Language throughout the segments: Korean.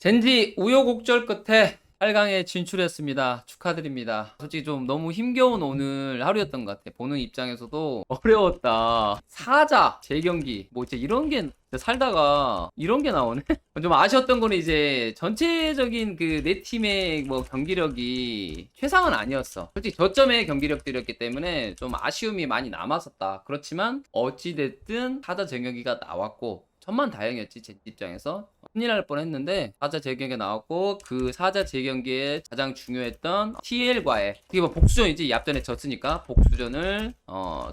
젠지 우여곡절 끝에 8강에 진출했습니다. 축하드립니다. 솔직히 좀 너무 힘겨운 오늘 하루였던 것 같아. 보는 입장에서도 어려웠다. 사자 재경기 뭐 이제 이런 게 살다가 이런 게 나오네. 좀 아쉬웠던 거는 이제 전체적인 그 네 팀의 뭐 경기력이 최상은 아니었어. 솔직히 저점의 경기력들이었기 때문에 좀 아쉬움이 많이 남았었다. 그렇지만 어찌됐든 사자 재경기가 나왔고 천만 다행이었지. 제 입장에서 큰일 날 뻔했는데 사자 재경기가 나왔고, 그 사자 재경기에 가장 중요했던 TL과의 이게 뭐 복수전이지. 얍전에 졌으니까 복수전을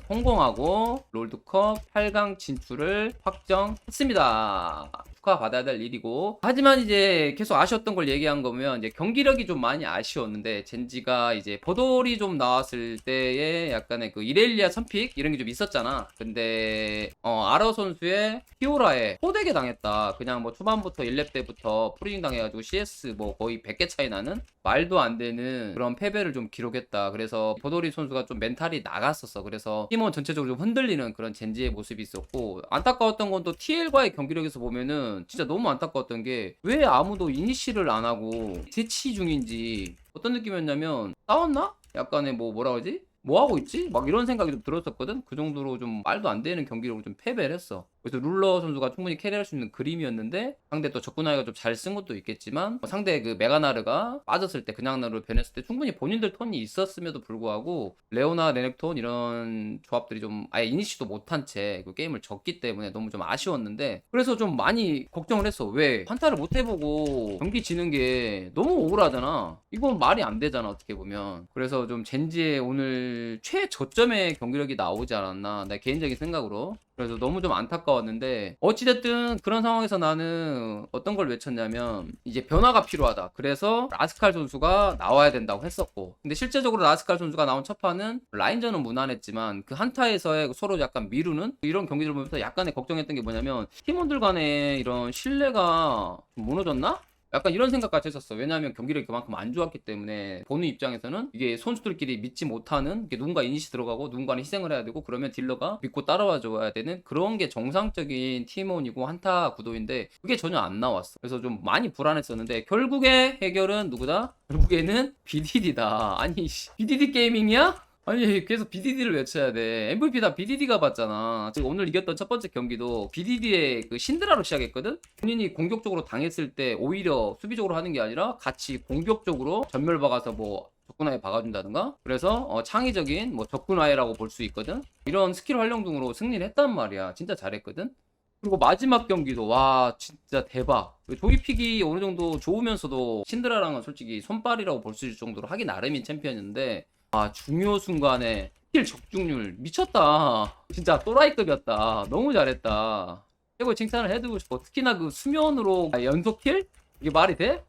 성공하고 롤드컵 8강 진출을 확정했습니다. 축하받아야 될 일이고, 하지만 이제 계속 아쉬웠던 걸 얘기한 거면 이제 경기력이 좀 많이 아쉬웠는데, 젠지가 이제 버돌이 좀 나왔을 때에 약간의 그 이렐리아 선픽 이런 게 좀 있었잖아. 근데 아러 선수의 피오라에 호되게 당했다. 그냥 뭐 초반부터 1렙 때부터 프리징 당해가지고 CS 뭐 거의 100개 차이 나는 말도 안 되는 그런 패배를 좀 기록했다. 그래서 버돌이 선수가 좀 멘탈이 나갔었어. 그래서 팀원 전체적으로 좀 흔들리는 그런 젠지의 모습이 있었고, 안타까웠던 건 또 TL과의 경기력에서 보면은 진짜 너무 안타까웠던 게 왜 아무도 이니시를 안 하고 대치 중인지, 어떤 느낌이었냐면 싸웠나? 약간의 뭐라 그러지? 뭐 하고 있지? 막 이런 생각이 좀 들었었거든. 그 정도로 좀 말도 안 되는 경기력으로 좀 패배를 했어. 그래서 룰러 선수가 충분히 캐리할 수 있는 그림이었는데, 상대 또 적군아이가 좀 잘 쓴 것도 있겠지만 상대 그 메가나르가 빠졌을 때, 그냥 나르로 변했을 때 충분히 본인들 톤이 있었음에도 불구하고 레오나 레넥톤 이런 조합들이 좀 아예 이니시도 못한 채 그 게임을 졌기 때문에 너무 좀 아쉬웠는데, 그래서 좀 많이 걱정을 했어. 왜 환타를 못 해보고 경기 지는 게 너무 억울하잖아. 이건 말이 안 되잖아, 어떻게 보면. 그래서 좀 젠지의 오늘 최저점의 경기력이 나오지 않았나, 내 개인적인 생각으로. 그래서 너무 좀 안타까웠는데, 어찌됐든 그런 상황에서 나는 어떤 걸 외쳤냐면 이제 변화가 필요하다. 그래서 라스칼 선수가 나와야 된다고 했었고, 근데 실제적으로 라스칼 선수가 나온 첫 판은 라인전은 무난했지만 그 한타에서의 서로 약간 미루는 이런 경기를 보면서 약간의 걱정했던 게 뭐냐면, 팀원들 간의 이런 신뢰가 좀 무너졌나? 약간 이런 생각까지 했었어. 왜냐하면 경기력이 그만큼 안 좋았기 때문에 보는 입장에서는 이게 선수들끼리 믿지 못하는, 이게 누군가 이니시 들어가고 누군가는 희생을 해야 되고, 그러면 딜러가 믿고 따라와 줘야 되는 그런 게 정상적인 팀원이고 한타 구도인데, 그게 전혀 안 나왔어. 그래서 좀 많이 불안했었는데, 결국에 해결은 누구다? 결국에는 BDD다. 아니 BDD 게이밍이야? 아니 계속 BDD를 외쳐야 돼. MVP다 BDD가 받잖아. 지금 오늘 이겼던 첫 번째 경기도 BDD의 그 신드라로 시작했거든. 본인이 공격적으로 당했을 때 오히려 수비적으로 하는 게 아니라 같이 공격적으로 전멸 박아서 뭐 적군아에 박아준다든가, 그래서 창의적인 뭐 적군아이라고 볼 수 있거든. 이런 스킬 활용 등으로 승리를 했단 말이야. 진짜 잘했거든. 그리고 마지막 경기도 와 진짜 대박. 조이픽이 어느 정도 좋으면서도 신드라랑은 솔직히 손발이라고 볼 수 있을 정도로 하기 나름인 챔피언인데, 중요 순간에 킬 적중률 미쳤다. 진짜 또라이급이었다. 너무 잘했다. 최고 칭찬을 해주고 싶어. 특히나 그 수면으로 연속 킬? 이게 말이 돼?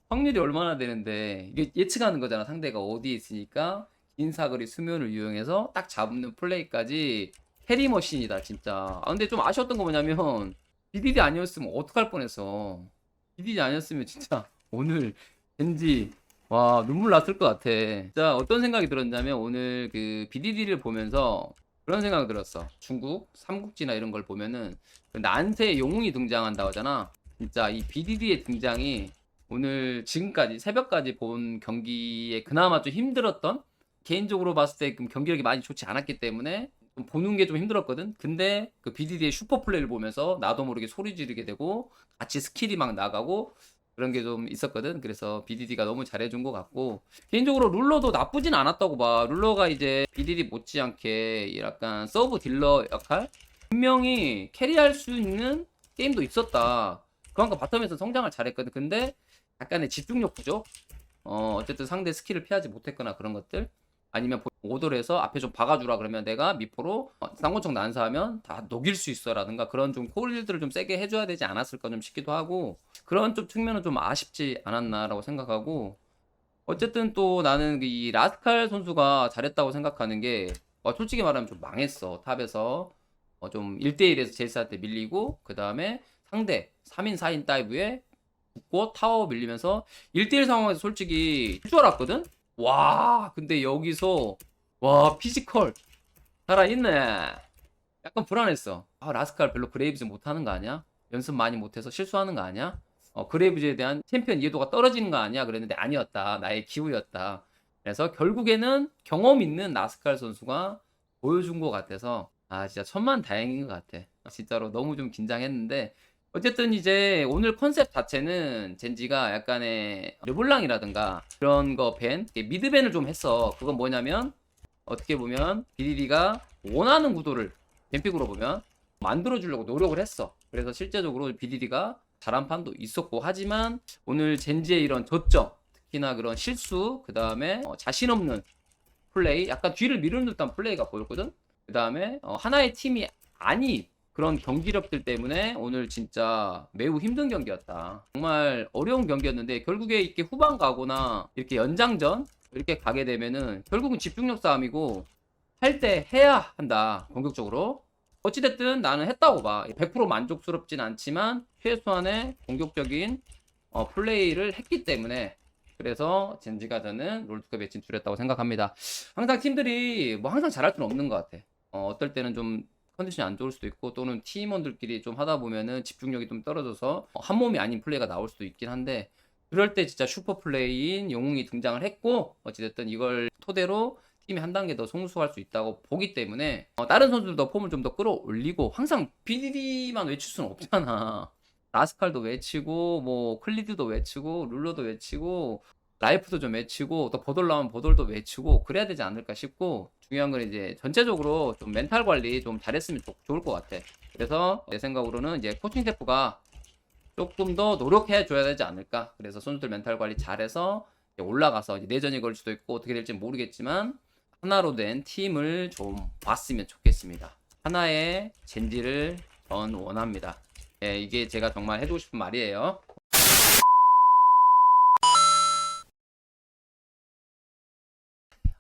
확률이 얼마나 되는데, 이게 예측하는 거잖아. 상대가 어디에 있으니까 긴 사거리 수면을 이용해서 딱 잡는 플레이까지 캐리머신이다 진짜. 근데 좀 아쉬웠던 거 뭐냐면, BDD 아니었으면 어떡할 뻔했어. BDD 아니었으면 진짜 오늘 왠지 와 눈물 났을 것 같아. 진짜 어떤 생각이 들었냐면, 오늘 그 BDD를 보면서 그런 생각이 들었어. 중국 삼국지나 이런 걸 보면은 그 난세의 영웅이 등장한다고 하잖아. 진짜 이 BDD의 등장이 오늘 지금까지 새벽까지 본 경기에 그나마 좀 힘들었던, 개인적으로 봤을 때 경기력이 많이 좋지 않았기 때문에 좀 보는 게 좀 힘들었거든. 근데 그 BDD의 슈퍼 플레이를 보면서 나도 모르게 소리 지르게 되고 같이 스킬이 막 나가고 그런 게 좀 있었거든. 그래서 BDD가 너무 잘해준 것 같고, 개인적으로 룰러도 나쁘진 않았다고 봐. 룰러가 이제 BDD 못지않게 약간 서브 딜러 역할, 분명히 캐리할 수 있는 게임도 있었다. 그만큼 바텀에서 성장을 잘했거든. 근데 약간의 집중력 부족, 어쨌든 상대 스킬을 피하지 못했거나 그런 것들, 아니면 오돌해서 앞에 좀 박아주라 그러면 내가 미포로 쌍권총 난사하면 다 녹일 수 있어라든가, 그런 좀 콜들을 좀 세게 해줘야 되지 않았을까 좀 싶기도 하고, 그런 좀 측면은 좀 아쉽지 않았나라고 생각하고, 어쨌든 또 나는 이 라스칼 선수가 잘했다고 생각하는 게, 솔직히 말하면 좀 망했어. 탑에서 좀 1대1에서 제이스한테 밀리고, 그 다음에 상대 3인 4인 다이브에 붙고 타워 밀리면서 1대1 상황에서 솔직히 줄 알았거든? 와, 근데 여기서 와 피지컬 살아있네. 약간 불안했어. 라스칼 별로 브레이브즈 못하는 거 아니야? 연습 많이 못해서 실수하는 거 아니야? 그레이브즈에 대한 챔피언 이해도가 떨어지는 거 아니야? 그랬는데 아니었다. 나의 기우였다. 그래서 결국에는 경험 있는 나스칼 선수가 보여준 것 같아서 진짜 천만다행인 것 같아. 진짜로 너무 좀 긴장했는데 어쨌든 이제 오늘 컨셉 자체는 젠지가 약간의 르블랑이라든가 그런 거 밴, 미드밴을 좀 했어. 그건 뭐냐면 어떻게 보면 BDD가 원하는 구도를 뱀픽으로 보면 만들어주려고 노력을 했어. 그래서 실제적으로 BDD가 잘한 판도 있었고 하지만 오늘 젠지의 이런 저점, 특히나 그런 실수, 그 다음에 자신 없는 플레이, 약간 뒤를 미루는 듯한 플레이가 보였거든. 그 다음에 하나의 팀이 아닌 그런 경기력들 때문에 오늘 진짜 매우 힘든 경기였다. 정말 어려운 경기였는데 결국에 이렇게 후반 가거나 이렇게 연장전 이렇게 가게 되면은 결국은 집중력 싸움이고 할 때 해야 한다. 공격적으로. 어찌됐든 나는 했다고 봐. 100% 만족스럽진 않지만 최소한의 공격적인 플레이를 했기 때문에 그래서 젠지가 저는 롤드컵에 진출했다고 생각합니다. 항상 팀들이 뭐 항상 잘할 수는 없는 것 같아. 어떨 때는 좀 컨디션이 안 좋을 수도 있고 또는 팀원들끼리 좀 하다 보면은 집중력이 좀 떨어져서 한 몸이 아닌 플레이가 나올 수도 있긴 한데 그럴 때 진짜 슈퍼 플레이인 영웅이 등장을 했고 어찌됐든 이걸 토대로 팀이 한 단계 더 성숙할 수 있다고 보기 때문에 다른 선수들도 폼을 좀 더 끌어올리고 항상 BDD만 외칠 수는 없잖아. 라스칼도 외치고 뭐 클리드도 외치고 룰러도 외치고 라이프도 좀 외치고 또 버돌 나오면 버돌도 외치고 그래야 되지 않을까 싶고 중요한 건 이제 전체적으로 좀 멘탈 관리 좀 잘했으면 좋을 것 같아. 그래서 내 생각으로는 이제 코칭 스태프가 조금 더 노력해 줘야 되지 않을까. 그래서 선수들 멘탈 관리 잘해서 올라가서 이제 내전이 걸 수도 있고 어떻게 될지 모르겠지만 하나로 된 팀을 좀 봤으면 좋겠습니다. 하나의 젠지를 전 원합니다. 이게 제가 정말 해주고 싶은 말이에요.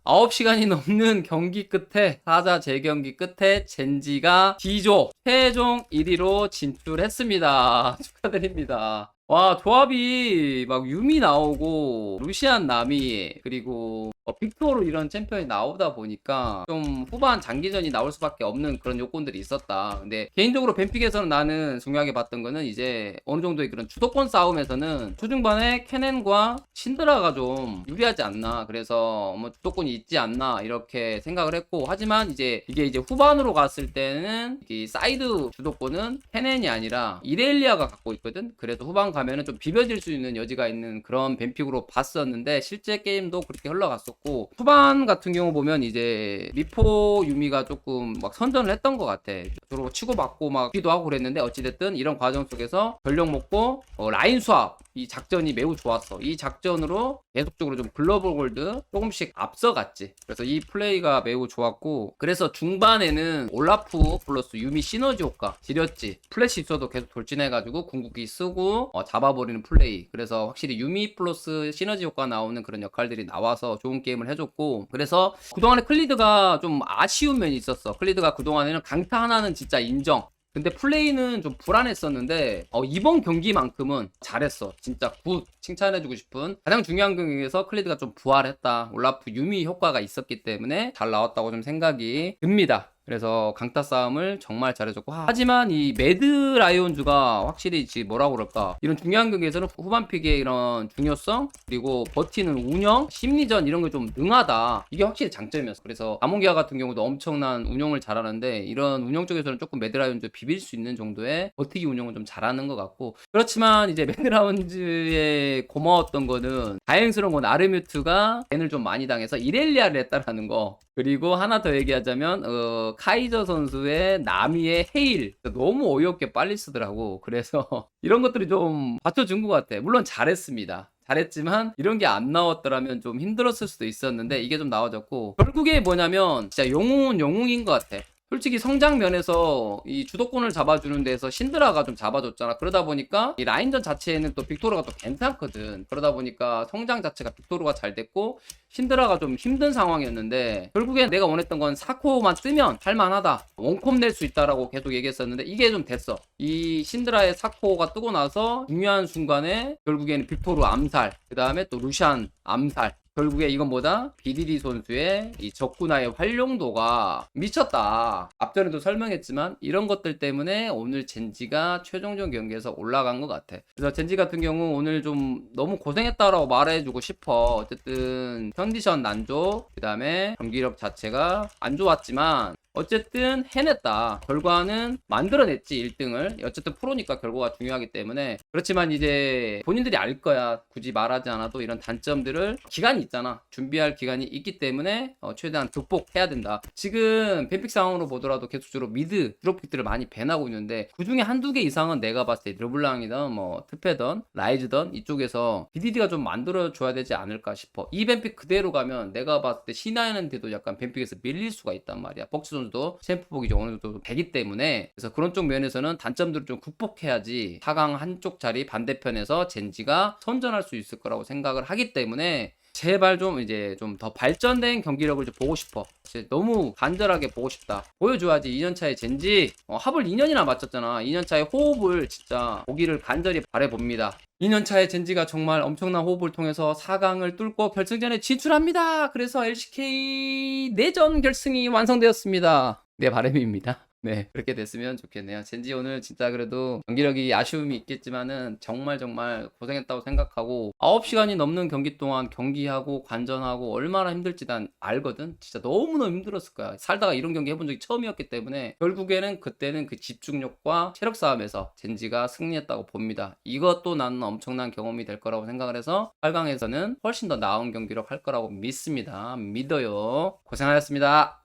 9시간이 넘는 경기 끝에 4자 재경기 끝에 젠지가 D조 최종 1위로 진출했습니다. 축하드립니다. 와, 조합이 막 유미 나오고 루시안 나미 그리고 빅토르 이런 챔피언이 나오다 보니까 좀 후반 장기전이 나올 수밖에 없는 그런 요건들이 있었다. 근데 개인적으로 뱀픽에서는 나는 중요하게 봤던 거는 이제 어느 정도의 그런 주도권 싸움에서는 초중반에 케넨과 신드라가 좀 유리하지 않나. 그래서 뭐 주도권이 있지 않나 이렇게 생각을 했고 하지만 이제 이게 이제 후반으로 갔을 때는 이 사이드 주도권은 케넨이 아니라 이렐리아가 갖고 있거든. 그래서 후반 가면은 좀 비벼질 수 있는 여지가 있는 그런 뱀픽으로 봤었는데 실제 게임도 그렇게 흘러갔었고 후반 같은 경우 보면 이제 미포 유미가 조금 막 선전을 했던 것 같아. 서로 치고받고 막 기도 하고 그랬는데 어찌됐든 이런 과정 속에서 전력 먹고 라인 수합 이 작전이 매우 좋았어. 이 작전으로 계속적으로 좀 글로벌 골드 조금씩 앞서갔지. 그래서 이 플레이가 매우 좋았고 그래서 중반에는 올라프 플러스 유미 시너지 효과 지렸지. 플래시 있어도 계속 돌진해가지고 궁극기 쓰고 잡아버리는 플레이. 그래서 확실히 유미 플러스 시너지 효과 나오는 그런 역할들이 나와서 좋은 게임을 해줬고 그래서 그동안에 클리드가 좀 아쉬운 면이 있었어. 클리드가 그동안에는 강타 하나는 진짜 인정. 근데 플레이는 좀 불안했었는데 이번 경기만큼은 잘했어. 진짜 굿 칭찬해주고 싶은 가장 중요한 경기에서 클리드가 좀 부활했다. 올라프 유미 효과가 있었기 때문에 잘 나왔다고 좀 생각이 듭니다. 그래서 강타 싸움을 정말 잘해줬고 하지만 이 매드 라이온즈가 확실히 뭐라고 그럴까 이런 중요한 경기에서는 후반 픽의 이런 중요성 그리고 버티는 운영 심리전 이런 게 좀 능하다. 이게 확실히 장점이었어. 그래서 아몬기아 같은 경우도 엄청난 운영을 잘하는데 이런 운영 쪽에서는 조금 매드 라이온즈 비빌 수 있는 정도의 버티기 운영을 좀 잘하는 것 같고 그렇지만 이제 매드 라이온즈의 고마웠던 거는 다행스러운 건 아르뮤트가 밴을 좀 많이 당해서 이렐리아를 했다라는 거. 그리고 하나 더 얘기하자면 카이저 선수의 나미의 헤일 너무 어이없게 빨리 쓰더라고. 그래서 이런 것들이 좀 받쳐준 것 같아. 물론 잘했습니다. 잘했지만 이런 게 안 나왔더라면 좀 힘들었을 수도 있었는데 이게 좀 나와졌고 결국에 뭐냐면 진짜 영웅은 영웅인 것 같아. 솔직히 성장 면에서 이 주도권을 잡아주는 데서 신드라가 좀 잡아줬잖아. 그러다 보니까 이 라인전 자체에는 또 빅토르가 또 괜찮거든. 그러다 보니까 성장 자체가 빅토르가 잘 됐고 신드라가 좀 힘든 상황이었는데 결국엔 내가 원했던 건 4코어만 뜨면 할만하다. 원콤 낼 수 있다라고 계속 얘기했었는데 이게 좀 됐어. 이 신드라의 4코어가 뜨고 나서 중요한 순간에 결국에는 빅토르 암살 그 다음에 또 루시안 암살 결국에 이건 뭐다? BDD 선수의 이 적군화의 활용도가 미쳤다. 앞전에도 설명했지만 이런 것들 때문에 오늘 젠지가 최종전 경기에서 올라간 것 같아. 그래서 젠지 같은 경우 오늘 좀 너무 고생했다라고 말해주고 싶어. 어쨌든 컨디션 난조, 그 다음에 경기력 자체가 안 좋았지만 어쨌든 해냈다. 결과는 만들어냈지 1등을. 어쨌든 프로니까 결과가 중요하기 때문에. 그렇지만 이제 본인들이 알 거야. 굳이 말하지 않아도 이런 단점들을 기간이 있잖아. 준비할 기간이 있기 때문에 최대한 극복해야 된다. 지금 뱀픽 상황으로 보더라도 계속적으로 미드 드롭픽들을 많이 밴하고 있는데 그 중에 한두 개 이상은 내가 봤을 때 르블랑이든 뭐 트페든 라이즈든 이쪽에서 BDD가 좀 만들어줘야 되지 않을까 싶어. 이 뱀픽 그대로 가면 내가 봤을 때 C9한테도 약간 뱀픽에서 밀릴 수가 있단 말이야. 벅지 도 챔프복이 어느 정도 되기 때문에 그래서 그런 쪽 면에서는 단점들을 좀 극복해야지 4강 한쪽 자리 반대편에서 젠지가 선전할 수 있을 거라고 생각을 하기 때문에 제발 좀 이제 좀 더 발전된 경기력을 좀 보고 싶어. 너무 간절하게 보고 싶다. 보여줘야지 2년차의 젠지. 합을 2년이나 맞췄잖아. 2년차의 호흡을 진짜 보기를 간절히 바라봅니다. 2년차의 젠지가 정말 엄청난 호흡을 통해서 4강을 뚫고 결승전에 진출합니다. 그래서 LCK 내전 결승이 완성되었습니다. 내 바람입니다. 네, 그렇게 됐으면 좋겠네요. 젠지 오늘 진짜 그래도 경기력이 아쉬움이 있겠지만은 정말 고생했다고 생각하고 9시간이 넘는 경기 동안 경기하고 관전하고 얼마나 힘들지 난 알거든. 진짜 너무너무 힘들었을 거야. 살다가 이런 경기 해본 적이 처음이었기 때문에 결국에는 그때는 그 집중력과 체력 싸움에서 젠지가 승리했다고 봅니다. 이것도 나는 엄청난 경험이 될 거라고 생각을 해서 8강에서는 훨씬 더 나은 경기력 할 거라고 믿습니다. 믿어요. 고생하셨습니다.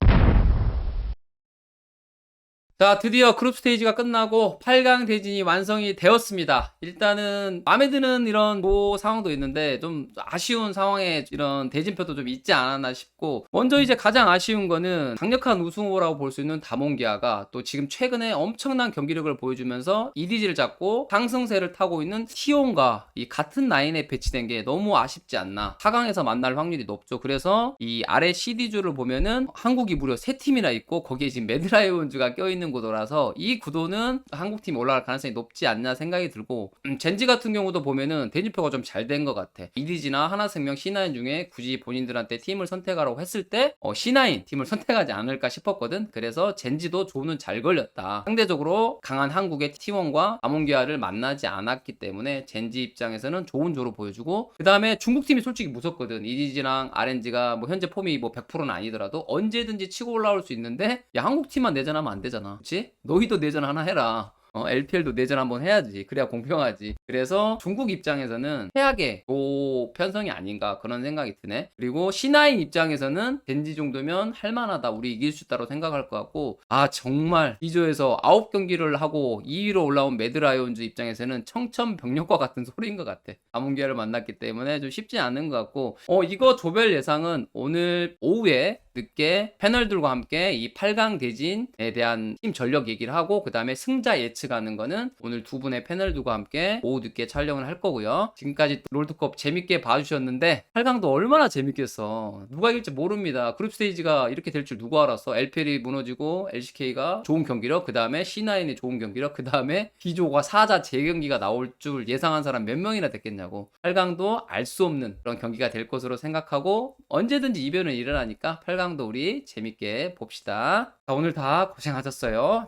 자, 드디어 그룹 스테이지가 끝나고 8강 대진이 완성이 되었습니다. 일단은 마음에 드는 이런 상황도 있는데 좀 아쉬운 상황에 이런 대진표도 좀 있지 않았나 싶고, 먼저 이제 가장 아쉬운 거는 강력한 우승 후보라고 볼 수 있는 다몬기아가 또 지금 최근에 엄청난 경기력을 보여주면서 EDG를 잡고 상승세를 타고 있는 T1과 이 같은 라인에 배치된 게 너무 아쉽지 않나. 4강에서 만날 확률이 높죠. 그래서 이 아래 CD조를 보면은 한국이 무려 3팀이나 있고 거기에 지금 매드라이온즈가 껴있는 구도라서 이 구도는 한국팀이 올라갈 가능성이 높지 않나 생각이 들고, 젠지 같은 경우도 보면은 대진표가 좀 잘 된 것 같아. EDG나 하나생명 C9 중에 굳이 본인들한테 팀을 선택하라고 했을 때 C9 팀을 선택하지 않을까 싶었거든. 그래서 젠지도 조는 잘 걸렸다. 상대적으로 강한 한국의 T1과 아몬기아를 만나지 않았기 때문에 젠지 입장에서는 좋은 조로 보여주고, 그 다음에 중국팀이 솔직히 무섭거든. EDG랑 RNG가 뭐 현재 폼이 뭐 100%는 아니더라도 언제든지 치고 올라올 수 있는데, 야, 한국팀만 내전하면 안 되잖아. 그치? 너희도 내전 하나 해라. LPL도 내전 한번 해야지. 그래야 공평하지. 그래서 중국 입장에서는 최악의 편성이 아닌가 그런 생각이 드네. 그리고 C9 입장에서는 젠지 정도면 할만하다. 우리 이길 수 있다고 생각할 것 같고, 아 정말 2조에서 9경기를 하고 2위로 올라온 매드라이온즈 입장에서는 청천벽력과 같은 소리인 것 같아. 아몬기아를 만났기 때문에 좀 쉽지 않은 것 같고, 이거 조별 예상은 오늘 오후에 늦게 패널들과 함께 이 8강 대진에 대한 팀 전력 얘기를 하고, 그 다음에 승자 예측하는 거는 오늘 두 분의 패널들과 함께 오후 늦게 촬영을 할 거고요. 지금까지 롤드컵 재밌게 봐주셨는데 8강도 얼마나 재밌겠어. 누가 이길지 모릅니다. 그룹 스테이지가 이렇게 될 줄 누가 알았어. LPL이 무너지고 LCK가 좋은 경기력, 그 다음에 C9이 좋은 경기력, 그 다음에 B조가 4자 재경기가 나올 줄 예상한 사람 몇 명이나 됐겠냐고. 8강도 알 수 없는 그런 경기가 될 것으로 생각하고, 언제든지 이변은 일어나니까 8강도 우리 재밌게 봅시다. 자, 오늘 다 고생하셨어요.